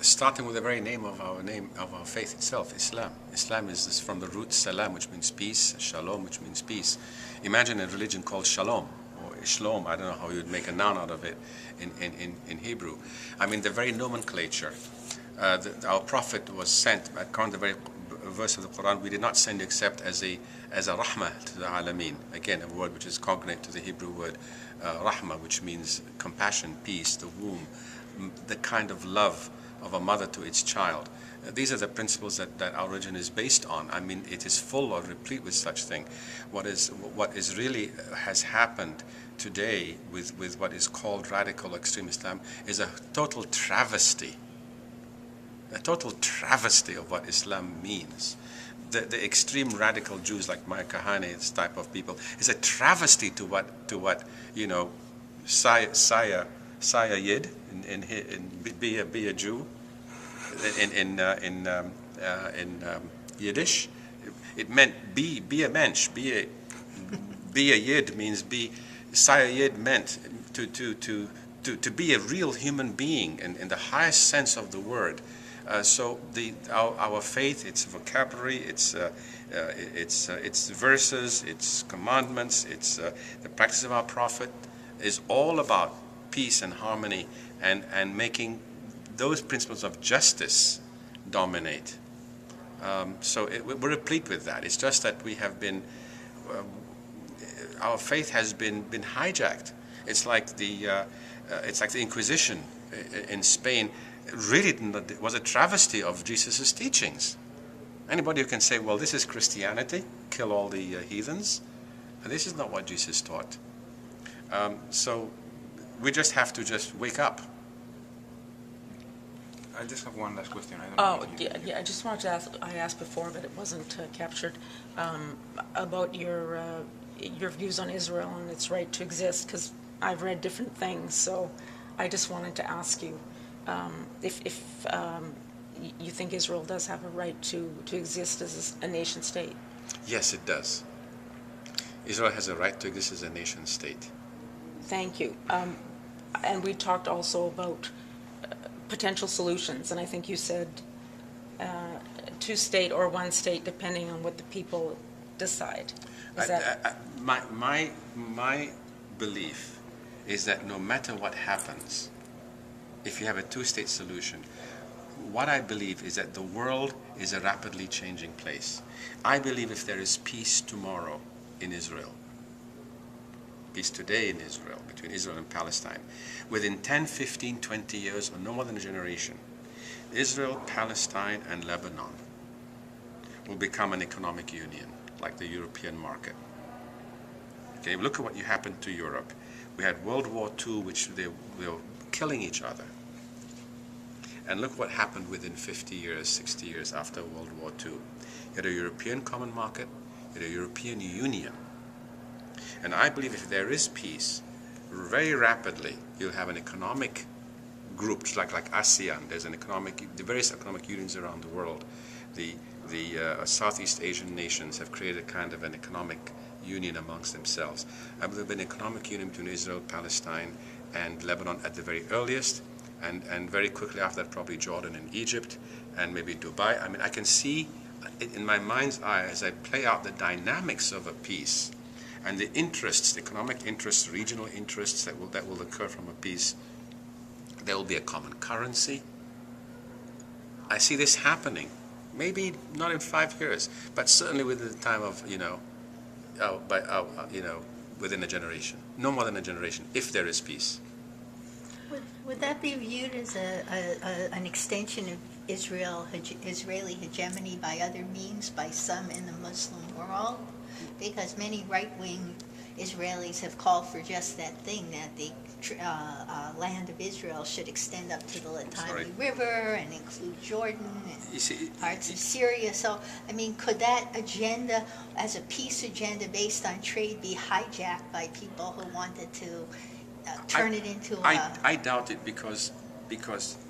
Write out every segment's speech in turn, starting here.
starting with the very name of our faith itself, Islam. Islam is from the root salam, which means peace, shalom, which means peace. Imagine a religion called shalom, or shalom, I don't know how you'd make a noun out of it in Hebrew. I mean, the very nomenclature. Our prophet was sent, according to the very verse of the Quran, we did not send except as a rahmah to the alameen. Again, a word which is cognate to the Hebrew word rahmah, which means compassion, peace, the womb, the kind of love of a mother to its child. These are the principles that our religion is based on. I mean, it is full or replete with such thing. What is really has happened today with what is called radical extreme Islam is a total travesty. A total travesty of what Islam means. The extreme radical Jews like Maya Kahane, this type of people, is a travesty to what you know, Saya Yid in be a Jew in Yiddish. It meant be a mensch, be a Yid means Saya Yid meant to be a real human being in the highest sense of the word. So our faith, its vocabulary, its verses, its commandments, its the practice of our prophet is all about peace and harmony and making those principles of justice dominate. So we're replete with that. It's just that we have been, our faith has been hijacked. It's like the Inquisition in Spain. Really was a travesty of Jesus' teachings. Anybody who can say, well, this is Christianity, kill all the heathens, this is not what Jesus taught. So we just have to just wake up. I just have one last question. I just wanted to ask, I asked before, but it wasn't captured, about your views on Israel and its right to exist, because I've read different things, so I just wanted to ask you, if you think Israel does have a right to exist as a nation state. Yes, it does. Israel has a right to exist as a nation state. Thank you. And we talked also about potential solutions, and I think you said two-state or one state, depending on what the people decide. Is that my belief is that no matter what happens, if you have a two-state solution, what I believe is that the world is a rapidly changing place. I believe if there is peace tomorrow in Israel, peace today in Israel, between Israel and Palestine, within 10, 15, 20 years, or no more than a generation, Israel, Palestine, and Lebanon will become an economic union, like the European market. Okay, look at what happened to Europe. We had World War II, which they were killing each other. And look what happened within 50 years, 60 years after World War II. You had a European common market, you had a European Union. And I believe if there is peace, very rapidly you'll have an economic group, like ASEAN. There's the various economic unions around the world. The Southeast Asian nations have created a kind of an economic union amongst themselves. I believe an economic union between Israel, Palestine, and Lebanon at the very earliest, and very quickly after that probably Jordan and Egypt, and maybe Dubai. I mean, I can see in my mind's eye as I play out the dynamics of a peace and the interests, the economic interests, regional interests that will occur from a peace. There will be a common currency. I see this happening. Maybe not in 5 years, but certainly within the time of, within a generation. No more than a generation, if there is peace. Would that be viewed as an extension of Israeli hegemony by other means by some in the Muslim world? Because many right-wing Israelis have called for just that thing, that the land of Israel should extend up to the Litani River and include Jordan and parts of Syria. So, I mean, could that agenda, as a peace agenda based on trade, be hijacked by people who wanted to turn it into I doubt it, because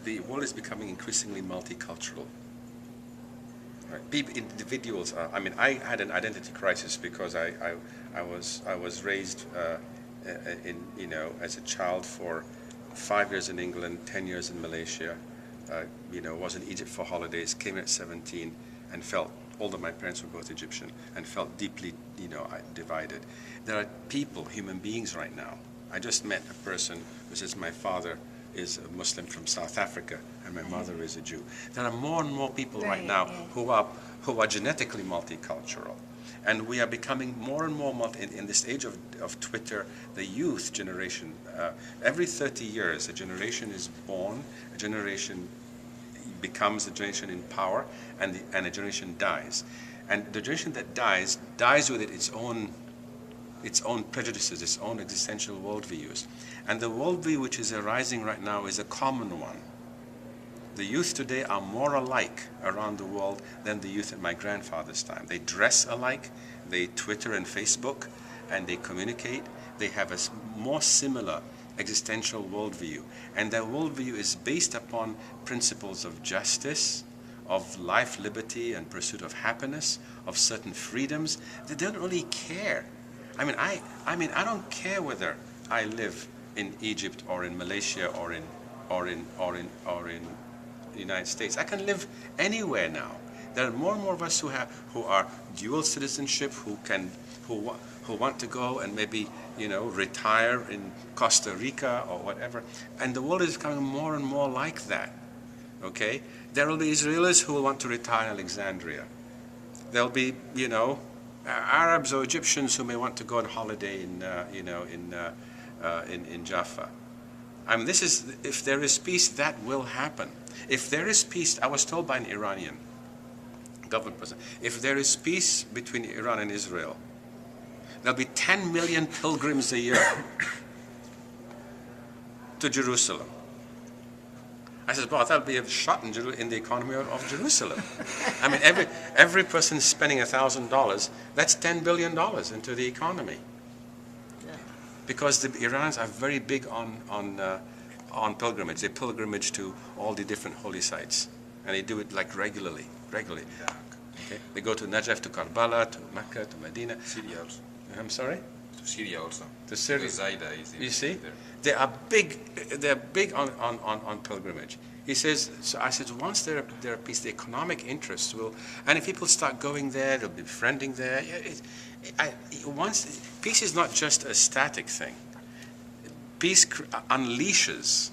the world is becoming increasingly multicultural. People, individuals are. I mean, I had an identity crisis because I was raised as a child for 5 years in England, 10 years in Malaysia, was in Egypt for holidays, came at 17, and felt, although my parents were both Egyptian, and felt deeply, divided. There are people, human beings right now. I just met a person who says, my father is a Muslim from South Africa, and my mother is a Jew. There are more and more people right now who are genetically multicultural. And we are becoming more and more in this age of Twitter, the youth generation. Every 30 years, a generation is born, a generation becomes a generation in power, and a generation dies. And the generation that dies with it its own prejudices, its own existential worldviews. And the worldview which is arising right now is a common one. The youth today are more alike around the world than the youth at my grandfather's time. They dress alike, they Twitter and Facebook, and they communicate. They have a more similar existential worldview. And their worldview is based upon principles of justice, of life, liberty, and pursuit of happiness, of certain freedoms. They don't really care. I mean, I don't care whether I live in Egypt or in Malaysia or in the United States. I can live anywhere now. There are more and more of us who are dual citizenship, who want to go and maybe retire in Costa Rica or whatever. And the world is becoming more and more like that. Okay, there will be Israelis who will want to retire in Alexandria. There'll be Arabs or Egyptians who may want to go on holiday in Jaffa. I mean, if there is peace, that will happen. If there is peace, I was told by an Iranian government person, if there is peace between Iran and Israel, there'll be 10 million pilgrims a year to Jerusalem. I said, well, that'll be a shot in the economy of Jerusalem. I mean, every person spending $1,000, that's $10 billion into the economy. Because the Iranians are very big on pilgrimage. They pilgrimage to all the different holy sites, and they do it like regularly. Okay? They go to Najaf, to Karbala, to Mecca, to Medina. Syria also. I'm sorry? To Syria also. To Syria. Zaida is You see? there. They are big. They're big on pilgrimage. He says. So I said, once there are peace, the economic interests will, and if people start going there, they'll be befriending there. Peace is not just a static thing. Peace unleashes